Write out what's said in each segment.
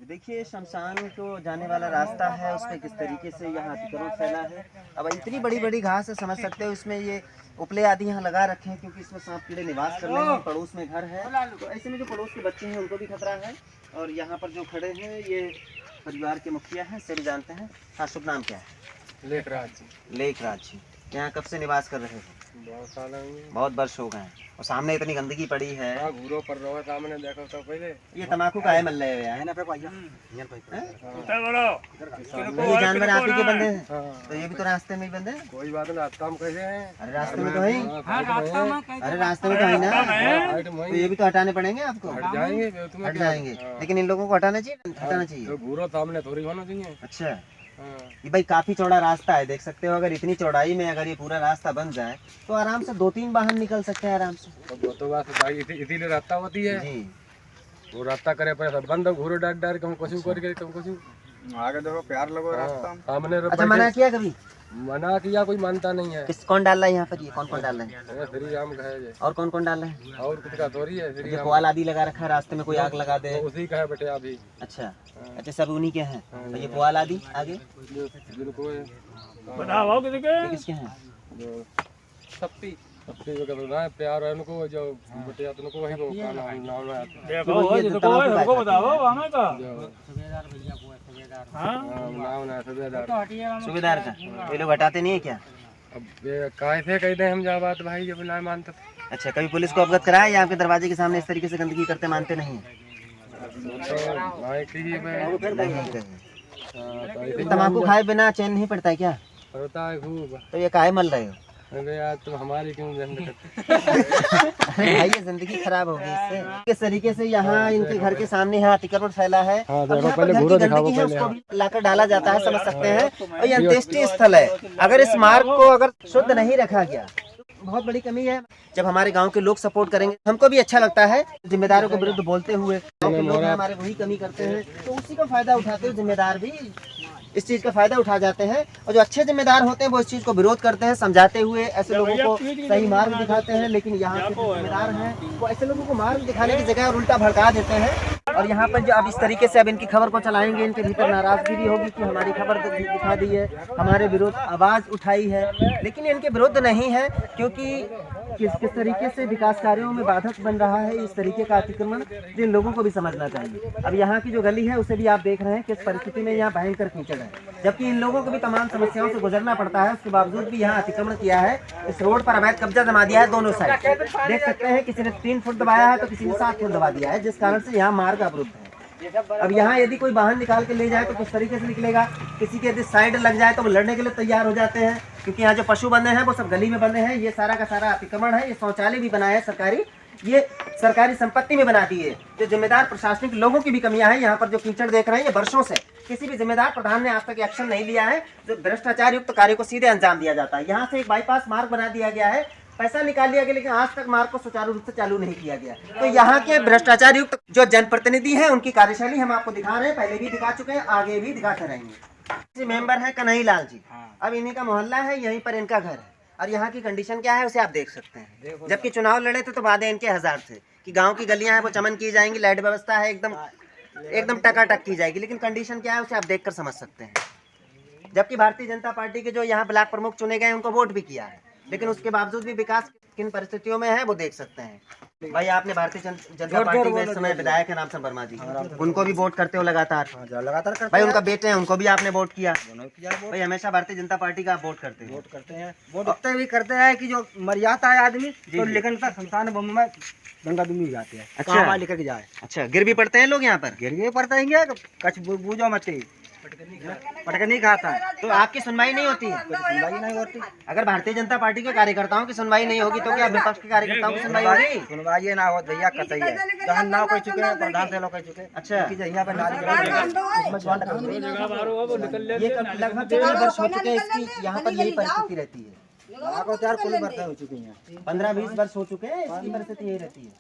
देखिए शमशान को जाने वाला रास्ता है, उस पर किस तरीके से यहाँ अतिक्रमण फैला है। अब इतनी बड़ी बड़ी घास है, समझ सकते हो। इसमें ये उपले आदि यहाँ लगा रखे हैं क्योंकि इसमें सांप कीड़े निवास कर रहे हैं। पड़ोस में घर है, तो ऐसे में जो पड़ोस के बच्चे हैं उनको भी खतरा है। और यहाँ पर जो खड़े हैं ये परिवार के मुखिया हैं, सभी जानते हैं। हाँ, शुभ नाम क्या है? लेखराज जी। लेखराज जी। यहाँ कब से निवास कर रहे हो? बहुत साल बहुत वर्ष हो गए। और सामने इतनी गंदगी पड़ी है। घूरो पर रहो सामने देखो तो पहले ये तम्बाकू का है मल रहे हैं ना पे ये जानवर आप ही के बंदे हैं। तो ये भी तो रास्ते में ही बंदे हैं। कोई बात नहीं, रास्ता में कैसे हैं? अरे रास्ते में तो है। अरे रास्ते में तो है ना, तो ये भी तो हटाने पड़ेंगे आपको। हट जाएंगे हट जाएंगे, लेकिन इन लोगों को हटाना चाहिए, हटाना चाहिए। घूरो सामने थोड़ी होना चाहिए। अच्छा, ये भाई काफी चौड़ा रास्ता है, देख सकते हो। अगर इतनी चौड़ाई में अगर ये पूरा रास्ता बन जाए तो आराम से 2-3 वाहन निकल सकते हैं आराम से। तो बात इसीलिए रास्ता होती है जी। वो रास्ता करे पर सब बंद घूरो डर डर कम कुछ करके कम कुछ आगे देखो प्यार लगो रास्ता सामने। अच्छा, मना किया कभी? मना किया, कोई मानता नहीं है। कौन डाल रहा है यहाँ पर? ये कौन कौन डाल रहे हैं? श्री राम का है। और कौन कौन डाल रहे हैं? और कुछ का थोड़ी है। श्री राम पुआल आदि लगा रखा है, रास्ते में कोई आग लगा दे उसी का है बेटे अभी। अच्छा अच्छा, सब उन्हीं के हैं। तो ये पुआल आदि आगे जिनको किसके हैं? जो सप्ती सप्ती जो करना है प्यार है उनको, जो बेटे उनको वही को खाना नाम है। देखो बताओ हमें का नाम है सुबेदार। सूबेदार का ये लोग हटाते नहीं है क्या? अब कैसे कहते हैं हम जा बात भाई जब ना मानते। अच्छा, कभी पुलिस को अवगत कराया या आपके दरवाजे के सामने इस तरीके से गंदगी करते मानते नहीं है? तम्बाकू खाए बिना चैन नहीं पड़ता है क्या? पड़ता है खूब। तो ये काहे मल रहे हो? अरे यार तुम हमारी क्यों जंग करते? भाई ये जिंदगी खराब होगी इससे। किस तरीके से यहाँ इनके घर के सामने यहाँ अतिक्रमण फैला है। हाँ, अब यहाँ पर पहले घर की घूरो गंदगी है, दिखाओ उसको भी लाकर डाला जाता है, समझ सकते हैं। और ये अंत्येष्टि स्थल है। अगर इस मार्ग को अगर शुद्ध नहीं रखा गया, बहुत बड़ी कमी है। जब हमारे गांव के लोग सपोर्ट करेंगे, हमको भी अच्छा लगता है। जिम्मेदारों के विरुद्ध बोलते हुए गांव के लोग हमारे वही कमी करते हैं, तो उसी का फायदा उठाते हुए जिम्मेदार भी इस चीज का फायदा उठा जाते हैं। और जो अच्छे जिम्मेदार होते हैं वो इस चीज को विरोध करते हैं, समझाते हुए ऐसे लोगों को सही मार्ग दिखाते हैं। लेकिन यहाँ के जो जिम्मेदार हैं वो ऐसे लोगों को मार्ग दिखाने की जगह उल्टा भड़का देते हैं। और यहाँ पर जो अब इस तरीके से अब इनकी खबर को चलाएंगे, इनके भीतर नाराजगी भी होगी कि हमारी खबर दिखा दी है, हमारे विरोध आवाज उठाई है। लेकिन इनके विरुद्ध नहीं है, क्योंकि किस तरीके से विकास कार्यों में बाधक बन रहा है इस तरीके का अतिक्रमण, जिन लोगों को भी समझना चाहिए। अब यहाँ की जो गली है उसे भी आप देख रहे हैं किस परिस्थिति में यहाँ भयंकर कीचड़ है, जबकि इन लोगों को भी तमाम समस्याओं से गुजरना पड़ता है। उसके बावजूद भी यहाँ अतिक्रमण किया है। इस रोड पर अवैध कब्जा जमा दिया है दोनों साइड। देख सकते हैं किसी ने 3 फुट दबाया है तो किसी ने 7 फुट दबा दिया है, जिस कारण से यहाँ मार्ग अवरुद्ध है। अब यहाँ यदि कोई वाहन निकाल के ले जाए तो किस तरीके से निकलेगा। किसी के यदि साइड लग जाए तो वो लड़ने के लिए तैयार हो जाते हैं, क्योंकि यहाँ जो पशु बंधे हैं वो सब गली में बंधे हैं। ये सारा का सारा अतिक्रमण है। ये शौचालय भी बनाया है सरकारी, ये सरकारी संपत्ति में बना दी है। जो जिम्मेदार प्रशासनिक लोगों की भी कमियां हैं। यहाँ पर जो कीचड़ देख रहे हैं ये वर्षों से किसी भी जिम्मेदार प्रधान ने आज तक एक्शन नहीं लिया है। जो भ्रष्टाचार युक्त कार्य को सीधे अंजाम दिया जाता है। यहाँ से एक बाईपास मार्ग बना दिया गया है, पैसा निकाल लिया गया, लेकिन आज तक मार्ग को सुचारू रूप से चालू नहीं किया गया। तो यहाँ के भ्रष्टाचार युक्त जो जनप्रतिनिधि हैं उनकी कार्यशैली हम आपको दिखा रहे हैं, पहले भी दिखा चुके हैं, आगे भी दिखाते रहेंगे। मेंबर है कन्हई लाल जी। अब इन्हीं का मोहल्ला है, यहीं पर इनका घर है। और यहाँ की कंडीशन क्या है उसे आप देख सकते हैं। जबकि चुनाव लड़े थे तो वादे इनके 1000 थे कि गांव की गलियां हैं वो चमन की जाएंगी, लाइट व्यवस्था है एकदम टकाटक की जाएगी। लेकिन कंडीशन क्या है उसे आप देखकर समझ सकते हैं। जबकि भारतीय जनता पार्टी के जो यहाँ ब्लॉक प्रमुख चुने गए उनको वोट भी किया है, लेकिन उसके बावजूद भी विकास किन परिस्थितियों में है वो देख सकते हैं। भाई आपने भारतीय जनता पार्टी में इस समय विधायक है रामचंद्र वर्मा जी, उनको भी वोट करते हो लगातार लगातार भाई। उनका बेटे हैं, उनको भी आपने वोट किया भाई। हमेशा भारतीय जनता पार्टी का आप वोट करते हैं। वोट इतने भी करते हैं कि जो मर जाता है आदमी तो लेकिन शमशान बम में गंगा दुमी जाते हैं। अच्छा लेकर के जाए। अच्छा, गिर भी पड़ते हैं लोग यहाँ पर? गिर गए पड़ता है कछ बूझो मत पटक नहीं खाता है तो आपकी सुनवाई नहीं होती है? सुनवाई नहीं होती। अगर भारतीय जनता पार्टी के कार्यकर्ताओं की सुनवाई नहीं होगी तो क्या विपक्ष के कार्यकर्ताओं की सुनवाई होगी? सुनवाई ना हो भैया कतई है। जहाँ ना कोई चुके हैं प्रधान से लोग कह चुके। अच्छा, यहाँ पे नाली ये लगभग 15 वर्ष हो चुके हैं इसकी यहाँ पर यही परिस्थिति रहती है। कुल बर्तन हो चुकी हैं। 15-20 वर्ष हो चुके हैं इसकी परिस्थिति यही रहती है।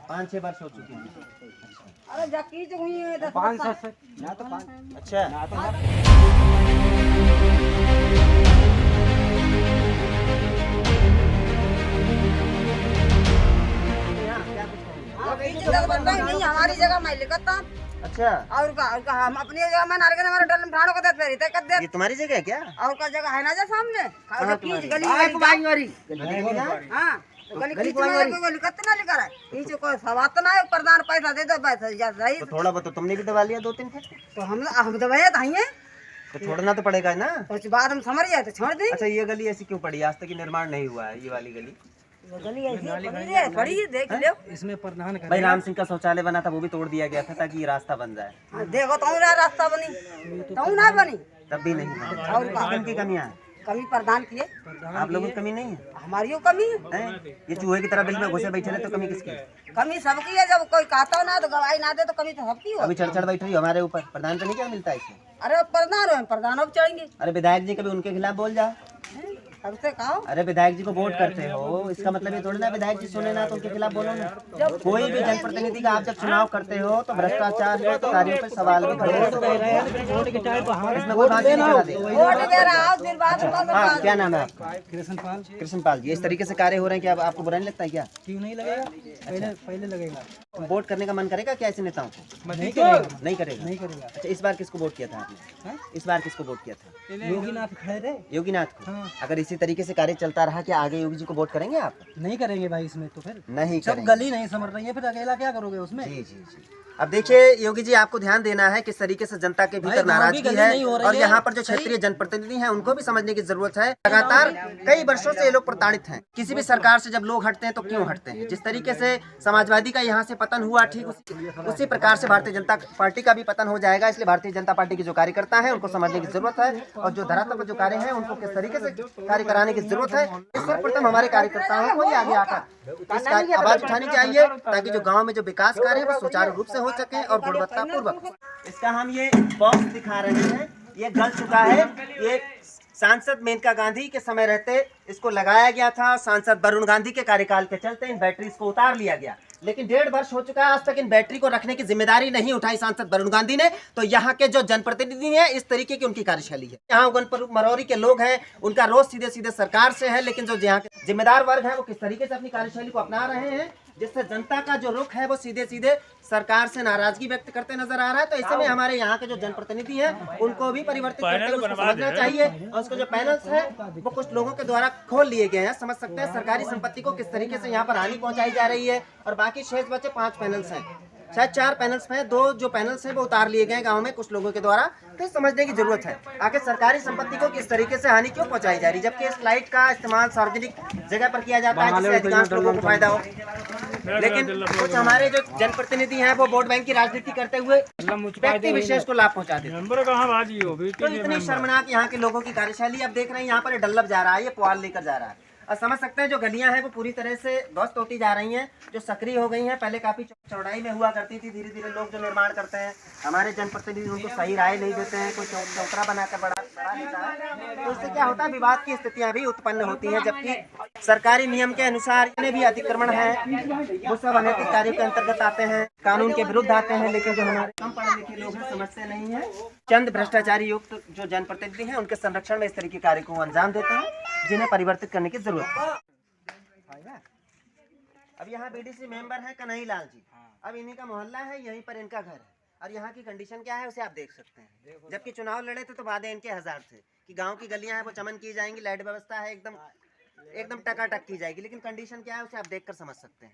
5-6 वर्ष हो चुके हैं। अरे जकी जो हुई है 500 से ना तो 5। अच्छा, नहीं हमारी जगह मैं लिखता हूँ अच्छा, और का हम अपनी जगह में नारगे हमारे डल ठाणो को देते रहते कर दे ये तुम्हारी जगह है क्या? और का जगह है ना जा सामने और हाँ, कीच तुम्हारी। गली हां गली कीच को लिखत ना लिखा है नीचे कोई सवात ना है प्रधान पैसा दे दो बस या सही तो थोड़ा बहुत तो तुमने भी दबा लिया 2-3 फुट, तो हम दबाए तो हैं तो छोड़ना तो पड़ेगा ना। कुछ बाद हम समझ जाए तो छोड़ दे अच्छा, ये गली ऐसी क्यों पड़ी? आज तक ये निर्माण नहीं हुआ है ये वाली गली। वो गली ऐसी पड़ी है देख लो इसमें प्रधान का भाई राम सिंह का शौचालय बना था, वो भी तोड़ दिया गया था ताकि ये रास्ता बन जाए, हाँ, देखो तो ना रास्ता बनी तो ना बनी तब भी नहीं बना। और का किन की कमियां हैं? कमी प्रधान की है आप लोगों की कमी नहीं है, हमारी वो कमी है हैं? ये चूहे की तरह बिल में घुसे बैठे रहे तो कमी किसकी है? कमी सबकी है जब कोई कहता ना तो गवाही ना दे तो कमी तो सबकी हो अभी चढ़ बैठ रही हो हमारे ऊपर, प्रधान को नहीं क्या मिलता है इसमें? अरे प्रधान हो प्रधान अब चढ़ेंगे अरे विधायक जी कभी उनके खिलाफ बोल जाओ। सबसे कहो अरे विधायक जी को वोट करते हो, इसका मतलब ये थोड़ी ना विधायक जी सुने ना तो उनके खिलाफ बोलो ना। कोई भी जनप्रतिनिधि का आप जब चुनाव करते हो तो भ्रष्टाचार के कार्यों पर सवाल भी खड़े होते हैं। इसमें कोई बात नहीं करा दे। वोट दे रहा हो फिर बात तो हाँ, क्या नाम है आपका? कृष्णपाल। कृष्णपाल जी, इस तरीके से कार्य हो रहे हैं क्या आपको बुरा नहीं लगता है क्या? क्यों नहीं लगेगा? पहले लगेगा। वोट करने का मन करेगा क्या ऐसे नेताओं को? नहीं करेगा। नहीं करेगा। नहीं करेगा। अच्छा, इस बार किसको वोट किया था आपने? इस बार किसको वोट किया था? योगीनाथ खड़े थे। योगीनाथ को। हाँ। अगर इसी तरीके से कार्य चलता रहा क्या आगे योगी जी को वोट करेंगे आप? नहीं करेंगे भाई इसमें तो फिर नहीं सब करेंगे। गली नहीं समझ रही है फिर अकेला क्या करोगे उसमें? जी जी जी। अब देखिए योगी जी, आपको ध्यान देना है किस तरीके से जनता के भीतर नाराजगी है और यहाँ पर जो क्षेत्रीय जनप्रतिनिधि हैं उनको भी समझने की जरूरत है। लगातार कई वर्षों से ये लोग प्रताड़ित हैं। किसी भी सरकार से जब लोग हटते हैं तो क्यों हटते हैं? जिस तरीके से समाजवादी का यहाँ से पतन हुआ, ठीक उसी प्रकार से भारतीय जनता पार्टी का भी पतन हो जाएगा। इसलिए भारतीय जनता पार्टी के जो कार्यकर्ता है उनको समझने की जरूरत है और जो धरातल पर जो कार्य है उनको किस तरीके से कार्य कराने की जरूरत है। सर्वप्रथम हमारे कार्यकर्ताओं को ही आगे आकर इसका आवाज उठानी चाहिए ताकि जो गाँव में जो विकास कार्य है वो सुचारू रूप से हो सके और गुणवत्ता पूर्वक। इसका हम ये बॉक्स दिखा रहे हैं, ये गल चुका है। ये सांसद मेनका गांधी के समय रहते इसको लगाया गया था। सांसद वरुण गांधी के कार्यकाल के चलते इन बैटरीज को उतार लिया गया, लेकिन 1.5 वर्ष हो चुका है, आज तक इन बैटरी को रखने की जिम्मेदारी नहीं उठाई सांसद वरुण गांधी ने। तो यहाँ के जो जनप्रतिनिधि हैं इस तरीके की उनकी कार्यशैली है। यहाँ गणपुर मरौरी के लोग हैं, उनका रोज सीधे सीधे सरकार से है, लेकिन जो यहाँ के जिम्मेदार वर्ग है वो किस तरीके से अपनी कार्यशैली को अपना रहे हैं, जिससे जनता का जो रुख है वो सीधे सीधे सरकार से नाराजगी व्यक्त करते नजर आ रहा है। तो ऐसे में हमारे यहाँ के जो जनप्रतिनिधि हैं उनको भी परिवर्तित करके उसको समझना चाहिए और उसको जो पैनल्स है वो कुछ लोगों के द्वारा खोल लिए गए हैं। समझ सकते हैं सरकारी संपत्ति को किस तरीके से यहाँ पर हानि पहुंचाई जा रही है और बाकी शेष बचे 5 पैनल्स हैं, शायद 4 पैनल्स हैं, 2 जो पैनल्स हैं वो उतार लिए गए गांव में कुछ लोगों के द्वारा। तो समझने की जरूरत है आखिर सरकारी संपत्ति को किस तरीके से हानि क्यों पहुंचाई जा रही है, जबकि इस लाइट का इस्तेमाल सार्वजनिक जगह पर किया जाता है जिससे अधिकांश लोगों को फायदा हो। लेकिन कुछ हमारे जो जनप्रतिनिधि हैं वो वोट बैंक की राजनीति करते हुए व्यक्ति विशेष को लाभ पहुंचाते हैं। तो इतनी शर्मनाक यहाँ के लोगों की कार्यशैली। अब देख रहे हैं यहाँ पर डल्लभ जा रहा है, ये पुआल लेकर जा रहा है और समझ सकते हैं जो गलियां हैं वो पूरी तरह से ध्वस्त होती जा रही हैं, जो सक्रिय हो गई हैं। पहले काफी चौड़ाई में हुआ करती थी, धीरे धीरे लोग जो निर्माण करते हैं हमारे जनप्रतिनिधि उनको सही राय नहीं देते हैं, कोई चौतरा बनाकर बढ़ा देता है। तो इससे क्या होता है, विवाद की स्थितियां भी उत्पन्न होती हैं, जबकि सरकारी नियम के अनुसार जितने भी अतिक्रमण है वो सब अनैतिक कार्य के अंतर्गत आते हैं, कानून के विरुद्ध आते हैं। लेकिन जो हमारे कम पढ़े लिखे लोग हैं समझते नहीं है, चंद भ्रष्टाचारी युक्त जो जनप्रतिनिधि हैं उनके संरक्षण में इस तरीके के कार्य को अंजाम देते हैं जिन्हें परिवर्तित करने की जरूरत है। अब यहाँ बीडीसी मेंबर है कन्हई लाल जी, अब इन्हीं का मोहल्ला है, यहीं पर इनका घर है और यहाँ की कंडीशन क्या है उसे आप देख सकते हैं। जबकि चुनाव लड़े थे तो वादे इनके 1000 थे कि गांव की गलियां हैं वो चमन की जाएंगी, लाइट व्यवस्था है एकदम टकाटक की जाएगी, लेकिन कंडीशन क्या है उसे आप देखकर समझ सकते हैं।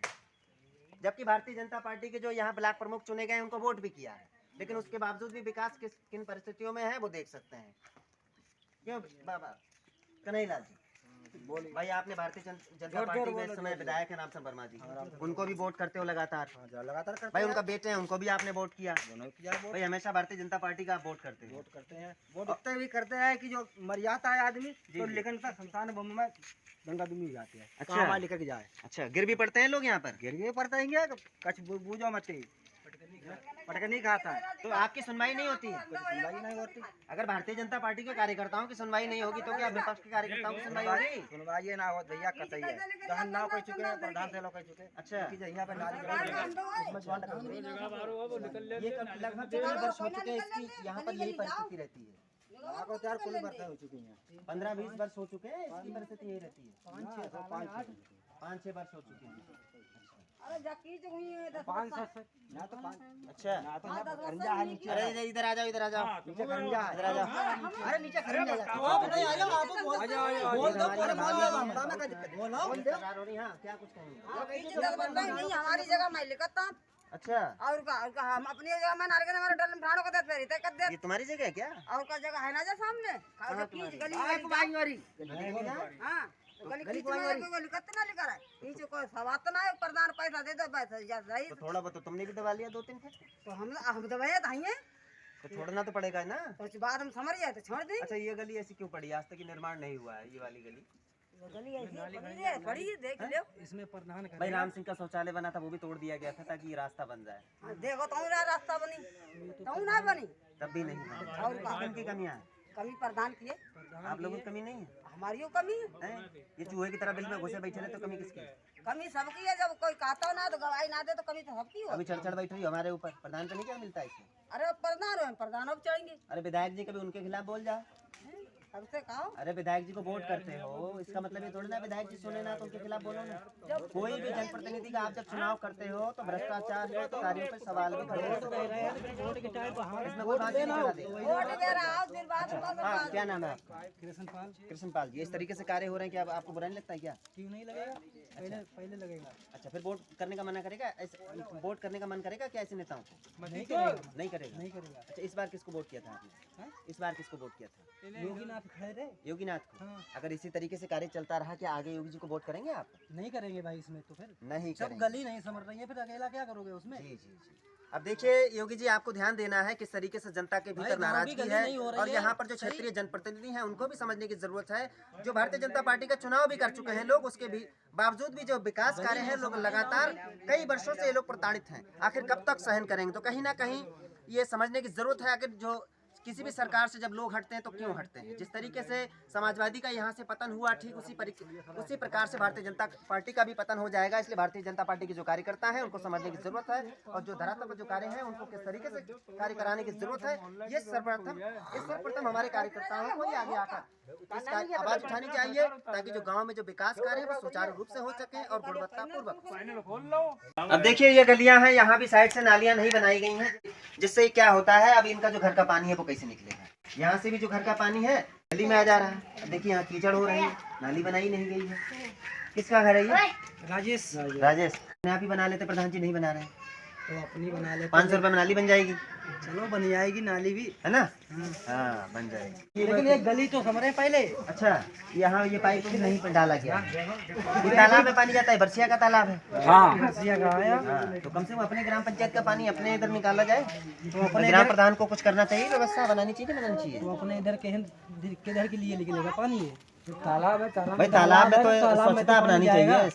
जबकि भारतीय जनता पार्टी के जो यहाँ ब्लॉक प्रमुख चुने गए उनको वोट भी किया है, लेकिन उसके बावजूद भी विकास किन परिस्थितियों में है वो देख सकते हैं। क्यों बाबा कन्हई लाल जी, भाई आपने भारतीय जनता पार्टी में इस समय विधायक है रामचंद्र वर्मा जी, उनको भी वोट करते हो लगातार भाई, उनका बेटे हैं उनको भी आपने वोट किया भाई, हमेशा भारतीय जनता पार्टी का आप वोट करते हैं। वोट इतने भी करते हैं कि जो मर्यादा है आदमी तो लेकिन शमशान भूमि में गंगा दुमी जाते हैं। अच्छा लेकर के जाए, अच्छा गिर भी पड़ते हैं लोग यहाँ पर, गिर पड़ता है कछ बूझो मत पटक नहीं खाता है तो आपकी सुनवाई नहीं होती है? सुनवाई नहीं होती। अगर भारतीय जनता पार्टी के कार्यकर्ताओं की सुनवाई नहीं होगी तो क्या विपक्ष के कार्यकर्ताओं की सुनवाई होगी? सुनवाई ना हो भैया कतई है जहाँ नाव कह चुके हैं प्रधान से लोग कह चुके। अच्छा यहाँ पे नाली ये लगभग 15 वर्ष हो चुके हैं इसकी यहाँ पर यही परिस्थिति रहती है। कुल बर्तन हो चुकी हैं, 15-20 वर्ष हो चुके हैं इसकी परिस्थिति यही रहती है। 5-6 वर्ष हो चुके हैं। अरे जकी जो हुई है 500 ना तो 5 अच्छा खरंजा है नीचे। अरे इधर आ जाओ, इधर आ जाओ, नीचे खरंजा है। इधर आ जाओ। अरे नीचे खरंजा है। हाँ, क्या कुछ कहेंगे? नहीं हमारी जगह मैं लिखता अच्छा, और का हम अपनी जगह में नारगे हमारे डल ठाड़ो को देते रही कर दे ये तुम्हारी जगह है क्या? और का जगह है ना जो सामने और की गली हां गली कोई लिखत ना लिखा है नीचे कोई सवात ना है प्रधान पैसा दे दो बस सही। तो थोड़ा बहुत तुमने भी दबा लिया 2-3 फिर, तो हम दबाए धाइए तो छोड़ना तो पड़ेगा ना। तो बाद हम समझ जाए तो छोड़ दी। अच्छा, ये गली ऐसी क्यों पड़ी? आज तक ये निर्माण नहीं हुआ है, ये वाली गली। गली ऐसी पड़ी देख लो। इसमें प्रधान भाई राम सिंह का शौचालय बना था, वो भी तोड़ दिया गया था ताकि ये रास्ता बन जाए। देखो तो ना रास्ता बनी तो ना बनी तब भी नहीं बना। और का किन की कमियां हैं? कमी प्रधान की है, आप लोगों की कमी नहीं है? हमारी कमी है। हैं? ये चूहे की तरह बिल में घुसे बैठे रहे तो कमी किसकी? कमी सबकी है, जब कोई कहता ना तो गवाही ना दे तो कमी तो सबकी हो। अभी चढ़ बैठ रही हो हमारे ऊपर, प्रधान को नहीं क्या मिलता है इसमें? अरे प्रधान है, प्रधान अब चढ़ेंगे अरे विधायक जी कभी उनके खिलाफ बोल जाओ। सबसे कहो। अरे विधायक जी को वोट करते हो, इसका मतलब ये थोड़ी ना विधायक जी सुने ना तो उनके खिलाफ बोलो ना। कोई भी जनप्रतिनिधि का आप जब चुनाव करते हो तो भ्रष्टाचार के कार्यों पर सवाल भी खड़े होते हैं। इसमें कोई बात नहीं करा दे। वोट दे रहा हूँ फिर बाद में हाँ, क्या नाम है आपका? कृष्णपाल। कृष्णपाल जी, इस तरीके से कार्य हो रहे हैं कि आपको बुरा नहीं लगता है क्या? क्यों नहीं लगेगा? पहले लगेगा। अच्छा, फिर वोट करने का मना करेगा? वोट करने का मन करेगा क्या ऐसे नेताओं को? नहीं करेगा। नहीं करेगा। नहीं करेगा। अच्छा, इस बार किसको वोट किया था आपने? इस बार किसको वोट किया था? योगीनाथ खड़े थे। योगीनाथ को। हाँ। अगर इसी तरीके से कार्य चलता रहा क्या आगे योगी जी को वोट करेंगे आप? नहीं करेंगे भाई इसमें तो फिर नहीं सब करेंगे। गली नहीं समझ रही है, फिर अकेला क्या करोगे उसमें? जी जी जी। अब देखिए योगी जी, आपको ध्यान देना है किस तरीके से जनता के भीतर गाँव की नाराजगी गली है नहीं हो रही और है। यहाँ पर जो क्षेत्रीय जनप्रतिनिधि हैं उनको भी समझने की जरूरत है। जो भारतीय जनता पार्टी का चुनाव भी कर चुके हैं लोग, उसके भी बावजूद भी जो विकास कार्य है लोग लगातार कई वर्षों से ये लोग प्रताड़ित हैं। आखिर कब तक सहन करेंगे? तो कहीं ना कहीं ये समझने की जरूरत है आखिर जो किसी भी सरकार से जब लोग हटते हैं तो क्यों हटते हैं। जिस तरीके से समाजवादी का यहाँ से पतन हुआ, ठीक उसी प्रकार से भारतीय जनता पार्टी का भी पतन हो जाएगा। इसलिए भारतीय जनता पार्टी के जो कार्यकर्ता हैं उनको समझने की जरूरत है और जो धरातल पर जो कार्य हैं उनको किस तरीके से कार्य कराने की जरूरत है। ये सर्वप्रथम हमारे कार्यकर्ताओं को ही आगे आकर इसका आवाज उठानी चाहिए ताकि जो गाँव में जो विकास कार्य है वो सुचारू रूप से हो सके और गुणवत्ता पूर्वक। अब देखिए ये गलियां हैं, यहाँ भी साइड से नालियां नहीं बनाई गई हैं, जिससे क्या होता है अब इनका जो घर का पानी है वो कैसे निकलेगा। यहाँ से भी जो घर का पानी है गली में आ जा रहा है। अब देखिए यहाँ कीचड़ हो रही है, नाली बनाई नहीं गई है। किसका घर है ये? राजेश। राजेश आप ही बना लेते, प्रधान जी नहीं बना रहे हैं। तो अपनी बना ले। 500 रुपए में नाली बन जाएगी, चलो बन जाएगी नाली भी, है ना? हाँ बन जाएगी। लेकिन ये गली तो समझ रहे पहले। अच्छा, यहाँ ये पाइप भी नहीं डाला गया। ये तालाब में पानी जाता है, बरसिया का तालाब है। हाँ का आया। हाँ, तो कम से कम अपने ग्राम पंचायत का पानी अपने इधर निकाला जाए तो अपने ग्राम प्रधान को कुछ करना चाहिए, व्यवस्था बनानी चाहिए, बनानी चाहिए। तो अपने इधर किधर के लिए निकलेगा पानी? ये तालाब है, भाई तालाब में तो स्वच्छता अपनानी चाहिए।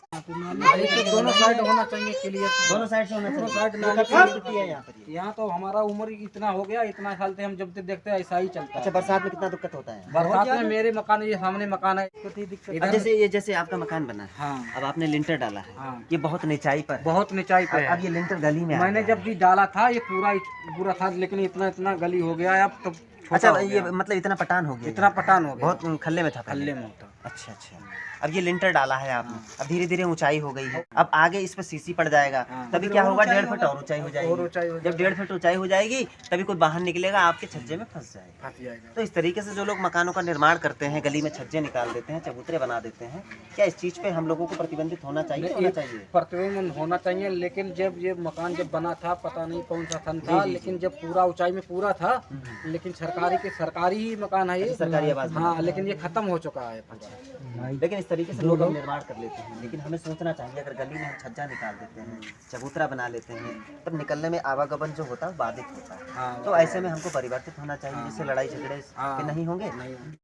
दोनों साइड होना चाहिए क्लियर। दोनों साइड से होना चाहिए। यहाँ पर यहाँ तो हमारा उम्र इतना हो गया, इतना साल से हम जब तक देखते हैं ऐसा ही चलता है। अच्छा, बरसात में कितना दिक्कत होता है? बरसात में मेरे मकान, ये सामने मकान है, अब जैसे आपका मकान बना है, हाँ। अब आपने लिंटर डाला है, हाँ। ये बहुत निचाई पर है। बहुत निचाई पे है। अब ये लिंटर गली में मैंने जब भी डाला था ये पूरा था, लेकिन इतना गली हो गया है अब तो। अच्छा, ये मतलब इतना पटान हो गया? इतना पटान हो गया, बहुत खल्ले में था। खल्ले में होता। अच्छा अच्छा, अब ये लिंटर डाला है आपने, अब धीरे धीरे ऊंचाई हो गई है, अब आगे इस पर सीसी पड़ जाएगा, तभी क्या होगा 1.5 फीट और ऊंचाई हो जाएगी। जब 1.5 फीट ऊंचाई हो जाएगी तभी कोई बाहर निकलेगा आपके छज्जे में फंस जाएगा। तो इस तरीके से जो लोग मकानों का निर्माण करते हैं, गली में छज्जे निकाल देते हैं, चबूतरे बना देते हैं, क्या इस चीज पे हम लोगों को प्रतिबंधित होना चाहिए? होना चाहिए, प्रतिबंध होना चाहिए। लेकिन जब ये मकान जब बना था, पता नहीं कौन सा सन था, लेकिन जब पूरा ऊंचाई में पूरा था, लेकिन सरकारी ही मकान है ये, सरकारी आवास। हाँ, लेकिन ये खत्म हो चुका है पूरा। लेकिन इस तरीके से लोग निर्माण कर लेते हैं, लेकिन हमें सोचना चाहिए अगर गली में हम छज्जा निकाल देते हैं, चबूतरा बना लेते हैं, तब निकलने में आवागमन जो होता है बाधित होता है। हाँ। तो ऐसे में हमको परिवर्तित होना चाहिए, जिससे लड़ाई झगड़े के नहीं होंगे।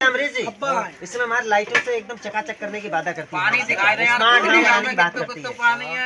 अमरीश जी, इसमें हमारे लाइटों से एकदम चकाचक करने की वादा करती है, स्मार्ट गाँव बनाने की बात करती है।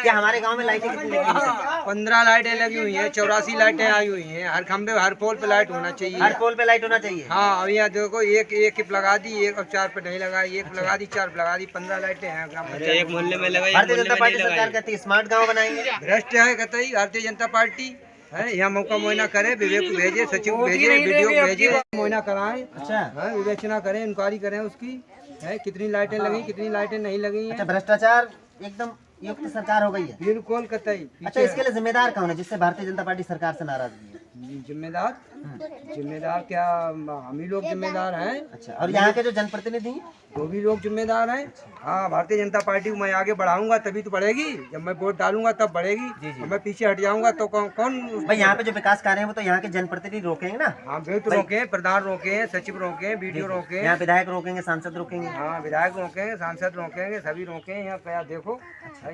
क्या हमारे गाँव में लाइटें कितनी लगी हैं? 15 लाइटें लगी हुई हैं, 84 लाइटें आई हुई हैं। हर खंबे हर पोल पे लाइट होना चाहिए। हर पोल पे लाइट होना चाहिए। हाँ, अब यहाँ देखो एक लगा दी, एक अब 4 पे नहीं लगाई, एक लगा दी, 4 पे लगा दी, 15 लाइटें हैं ग्राम पंचायत। एक मोहल्ले में लगाई। भारतीय जनता पार्टी सरकार कहती है स्मार्ट गाँव बनाएंगे। भ्रष्ट है कतई भारतीय जनता पार्टी है। यहाँ मौका मुआयना करे, विवेक को भेजे, सचिव को भेजे, वीडियो को भेजे, मुआयना कराएं। अच्छा, विवेचना करें, इंक्वायरी करें उसकी है, कितनी लाइटें लगी, कितनी लाइटें नहीं लगी हैं। अच्छा, भ्रष्टाचार एकदम युक्त सरकार हो गई है। बिल्कुल कतई। अच्छा, इसके लिए जिम्मेदार कौन है जिससे भारतीय जनता पार्टी सरकार से नाराजगी है? जिम्मेदार जिम्मेदार क्या हम ही लोग जिम्मेदार हैं। अच्छा, और यहाँ के जो जनप्रतिनिधि हैं वो भी लोग जिम्मेदार हैं। हाँ, भारतीय जनता पार्टी को मैं आगे बढ़ाऊंगा तभी तो बढ़ेगी। जब मैं वोट डालूंगा तब बढ़ेगी। और मैं पीछे हट जाऊंगा तो कौन भाई यहाँ पे जो विकास कार्य है वो तो यहाँ के जनप्रतिनिधि रोकेंगे ना? हाँ, वे तो रोके, प्रधान रोके, सचिव रोके, बीडीओ रोके, यहाँ विधायक रोकेंगे, सांसद रोकेंगे। हाँ, विधायक रोकेंगे, सांसद रोकेंगे, सभी रोके। यहाँ क्या देखो।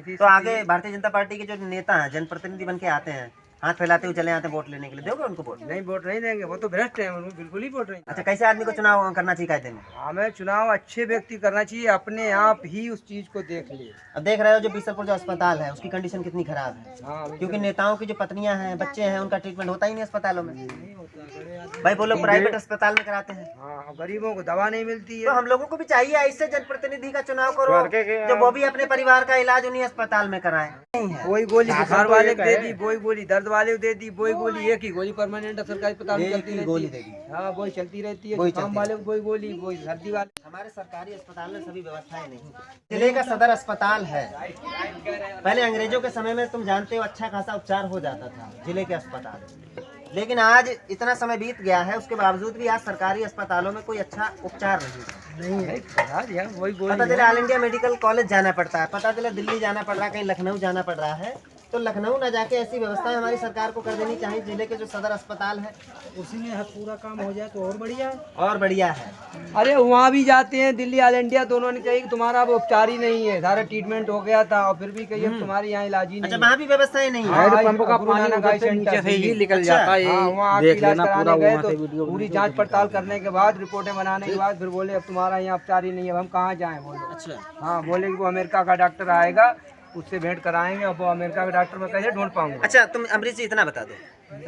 तो आगे भारतीय जनता पार्टी के जो नेता हैं, जनप्रतिनिधि बन के आते हैं, हाथ फैलाते हुए चले आते हैं वोट लेने के लिए, दोगे उनको वोट? नहीं, वोट नहीं देंगे, वो तो भ्रष्ट है, उनको बिल्कुल ही वोट नहीं। अच्छा, कैसे आदमी को चुनाव करना चाहिए कायदे में? हमें चुनाव अच्छे व्यक्ति करना चाहिए, अपने आप ही उस चीज को देख ले। अब देख रहे हो जो बीसलपुर जो अस्पताल है उसकी कंडीशन कितनी खराब है, हाँ, क्योंकि नेताओं की जो पत्नियां हैं, बच्चे हैं, उनका ट्रीटमेंट होता ही नहीं अस्पतालों में। भाई वो लोग प्राइवेट अस्पताल में कराते हैं। हाँ, गरीबों को दवा नहीं मिलती तो है। हम लोगों को भी चाहिए ऐसे जनप्रतिनिधि का चुनाव करो जो वो भी अपने परिवार का इलाज उन्हीं अस्पताल में कराए। नहीं है वही गोली बुखार वाले को दे दी, वही गोली दर्द वाले को दे दी, वही गोली, एक ही गोली परमानेंट सरकारी अस्पताल में चलती गोली रहती दे है। दी। हाँ, वही चलती रहती है। वही जुकाम चलती वाले को वही गोली, वही सर्दी वाले। हमारे सरकारी अस्पताल में सभी व्यवस्थाएं नहीं। जिले का सदर अस्पताल है, पहले अंग्रेजों के समय में तुम जानते हो अच्छा खासा उपचार हो जाता था जिले के अस्पताल, लेकिन आज इतना समय बीत गया है उसके बावजूद भी आज सरकारी अस्पतालों में कोई अच्छा उपचार नहीं है। वही पता गोली चला ऑल इंडिया मेडिकल कॉलेज जाना पड़ता है, पता चला दिल्ली जाना पड़ रहा है, कहीं लखनऊ जाना पड़ रहा है। तो लखनऊ न जाके ऐसी व्यवस्थाएं हमारी सरकार को कर देनी चाहिए। जिले के जो सदर अस्पताल है उसी में पूरा काम हो जाए तो और बढ़िया है। और बढ़िया है। अरे वहाँ भी जाते हैं, दिल्ली ऑल इंडिया दोनों ने कही कि तुम्हारा अब उपचार ही नहीं है, सारा ट्रीटमेंट हो गया था और फिर भी कही अब तुम्हारी यहाँ इलाज ही नहीं अच्छा, वहाँ भी व्यवस्थाएं नहीं है। पंप का पानी नीचे से ही निकल जाता है। वहाँ इलाज कराने गए तो पूरी जांच पड़ताल करने के बाद, रिपोर्टें बनाने के बाद फिर बोले अब तुम्हारा यहाँ उपचार ही नहीं है, अब हम कहाँ जाएं। बोले अच्छा, हाँ, बोले कि वो अमेरिका का डॉक्टर आएगा, उससे भेंट कराएंगे। अब वो अमेरिका के डॉक्टर में कैसे ढूंढ पाऊंगा। अच्छा, तुम अमरीश जी इतना बता दो,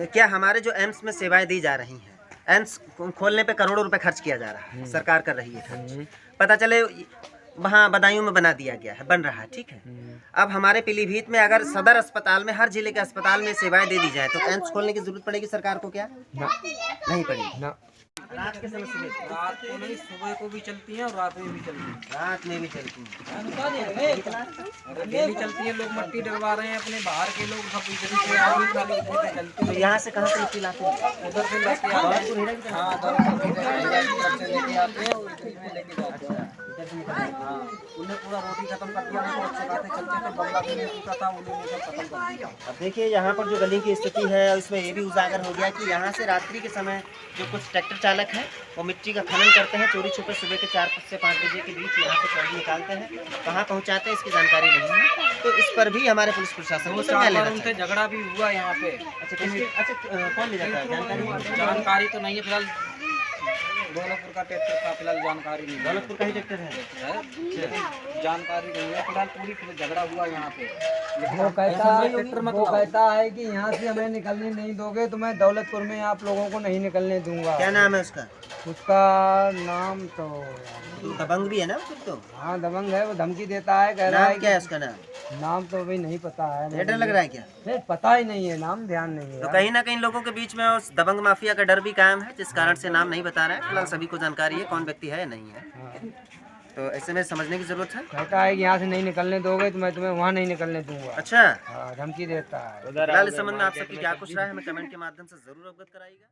क्या हमारे जो एम्स में सेवाएं दी जा रही हैं, एम्स खोलने पे करोड़ों रुपए खर्च किया जा रहा है, सरकार कर रही है खर्च, पता चले वहाँ बदायूं में बना दिया गया है, बन रहा है, ठीक है। अब हमारे पीलीभीत में अगर सदर अस्पताल में, हर जिले के अस्पताल में सेवाएं दे दी जाए तो एम्स खोलने की जरूरत पड़ेगी सरकार को? क्या नहीं पड़ेगी ना, रात के समय रात को नहीं, सुबह को भी चलती है और रात में भी चलती है। रात में भी चलती है, डेली चलती है। लोग मट्टी डलवा रहे हैं अपने, बाहर के लोग सब इधर से चलती तो यहाँ से कहाँ से मिट्टी लाते हैं? उधर से लेके आते हैं। हाँ, उधर से लेके आते हैं और इधर में लेके जाते हैं। हाँ, उन्हें पूरा रोटी खत्म कर दिया। वो अच्छे खाते चलते थे, बंदा भी नहीं टूटा था, उन्होंने सब खत्म कर दिया। अब देखिए यहाँ पर जो गली की स्थिति है उसमें ये भी उजागर हो गया कि यहाँ से रात्रि के समय जो कुछ ट्रैक्टर चालक हैं वो मिट्टी का खनन करते हैं चोरी छुपे, सुबह के 4 से 5 बजे के बीच यहाँ से चौड़ी निकालते हैं, कहाँ पहुँचाते हैं इसकी जानकारी नहीं है। तो इस पर भी हमारे पुलिस प्रशासन को संज्ञान लेना उनसे चाहिए। झगड़ा भी हुआ यहाँ पे। अच्छा, कौन ले जाता है जानकारी? जानकारी तो नहीं है फिलहाल, दौलतपुर का ट्रैक्टर का फिलहाल जानकारी नहीं है। दौलतपुर का ही ट्रैक्टर है। लेकिन जानकारी नहीं है फिलहाल, पूरी झगड़ा हुआ यहाँ पे। वो कहता है कि यहाँ से हमें निकलने नहीं दोगे तो मैं दौलतपुर में आप लोगों को नहीं निकलने दूंगा। क्या नाम है उसका? उसका नाम तो दबंग भी है ना फिर तो? हाँ, दबंग है। वो धमकी देता है, कह रहा है नाम क्या है उसका? नाम तो अभी नहीं पता है। डर लग रहा है क्या? नहीं, पता ही नहीं है, नाम ध्यान नहीं है। तो कहीं ना कहीं लोगों के बीच में उस दबंग माफिया का डर भी कायम है, जिस कारण से नाम नहीं बता रहा है। फिलहाल सभी को जानकारी है कौन व्यक्ति है या नहीं है। हाँ। तो ऐसे में समझने की जरूरत है। कहता है कि यहाँ से नहीं निकलने दोगे तो मैं तुम्हें वहाँ नहीं निकलने दूंगा। अच्छा, हाँ, धमकी देता है। फिलहाल इस संबंध में आप सबकी क्या कुछ राय है हमें कमेंट के माध्यम से जरूर अवगत कराइएगा।